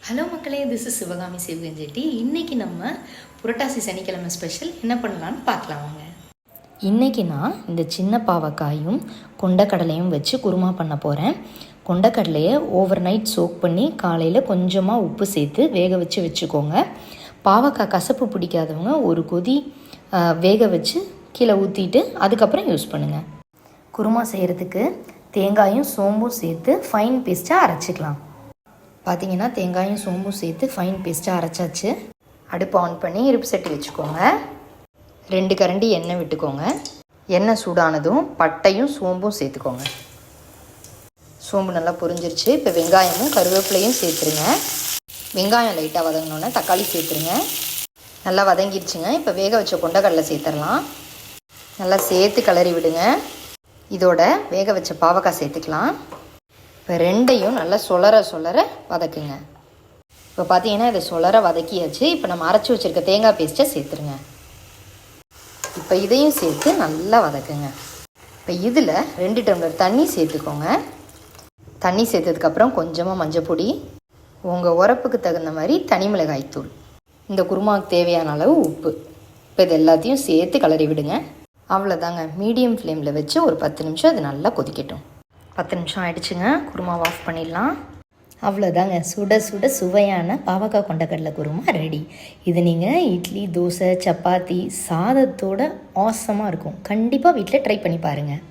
Hello மக்களே, this is Sivakami சிவகஞ்செட்டி. இன்றைக்கி நம்ம புரட்டாசி சனிக்கிழமை ஸ்பெஷல் என்ன பண்ணலான்னு பார்க்கலாம் வாங்க. இன்றைக்கி நான் இந்த சின்ன பாவக்காயும் கொண்டக்கடலையும் வச்சு குருமா பண்ண போகிறேன். கொண்டக்கடலையை ஓவர் நைட் சோக் பண்ணி காலையில் கொஞ்சமாக உப்பு சேர்த்து வேக வச்சு வச்சுக்கோங்க. பாவக்காய் கசப்பு பிடிக்காதவங்க ஒரு கொதி வேக வச்சு கீழே ஊற்றிட்டு அதுக்கப்புறம் யூஸ் பண்ணுங்கள். குருமா செய்கிறதுக்கு தேங்காயும் சோம்பும் சேர்த்து ஃபைன் பேஸ்ட்டாக அரைச்சிக்கலாம். பார்த்தீங்கன்னா தேங்காயும் சோம்பும் சேர்த்து ஃபைன் பேஸ்ட்டாக அரைச்சாச்சு. அடுப்பு ஆன் பண்ணி இருப்பு சட்டி வச்சுக்கோங்க. 2 கரண்டி எண்ணெய் விட்டுக்கோங்க. எண்ணெய் சூடானதும் பட்டையும் சோம்பும் சேர்த்துக்கோங்க. சோம்பு நல்லா பொரிஞ்சிருச்சு. இப்போ வெங்காயமும் கருவேப்பிலையும் சேர்த்துருங்க. வெங்காயம் லைட்டாக வதங்கினோன்னே தக்காளி சேர்த்துருங்க. நல்லா வதங்கிடுச்சுங்க. இப்போ வேக வச்ச கொண்டக்கடலை சேர்த்துடலாம். நல்லா சேர்த்து கிளறி விடுங்க. இதோட வேக வச்ச பாவக்காய் சேர்த்துக்கலாம். இப்போ ரெண்டையும் நல்லா சொலர வதக்குங்க. இப்போ பார்த்தீங்கன்னா இதை சொலர வதக்கியாச்சு. இப்போ நம்ம அரைச்சி வச்சுருக்க தேங்காய் பேஸ்ட்டை சேர்த்துருங்க. இப்போ இதையும் சேர்த்து நல்லா வதக்குங்க. இப்போ இதில் 2 டம்ளர் தண்ணி சேர்த்துக்கோங்க. தண்ணி சேர்த்ததுக்கப்புறம் கொஞ்சமாக மஞ்சள் பொடி, உங்கள் உரப்புக்கு தகுந்த மாதிரி தனி மிளகாய் தூள், இந்த குருமாவுக்கு தேவையான அளவு உப்பு. இப்போ இது எல்லாத்தையும் சேர்த்து கிளறி விடுங்க. அவ்வளோதாங்க. மீடியம் ஃப்ளேமில் வச்சு ஒரு 10 நிமிஷம் அது நல்லா கொதிக்கட்டும். 10 நிமிஷம் ஆகிடுச்சுங்க. குருமாவை ஆஃப் பண்ணிடலாம். அவ்வளோதாங்க. சுட சுட சுவையான பாவக்காய் கொண்டக்கடலை குருமா ரெடி. இது நீங்கள் இட்லி, தோசை, சப்பாத்தி, சாதத்தோட ஆசமாக இருக்கும். கண்டிப்பாக வீட்டில் ட்ரை பண்ணி பாருங்கள்.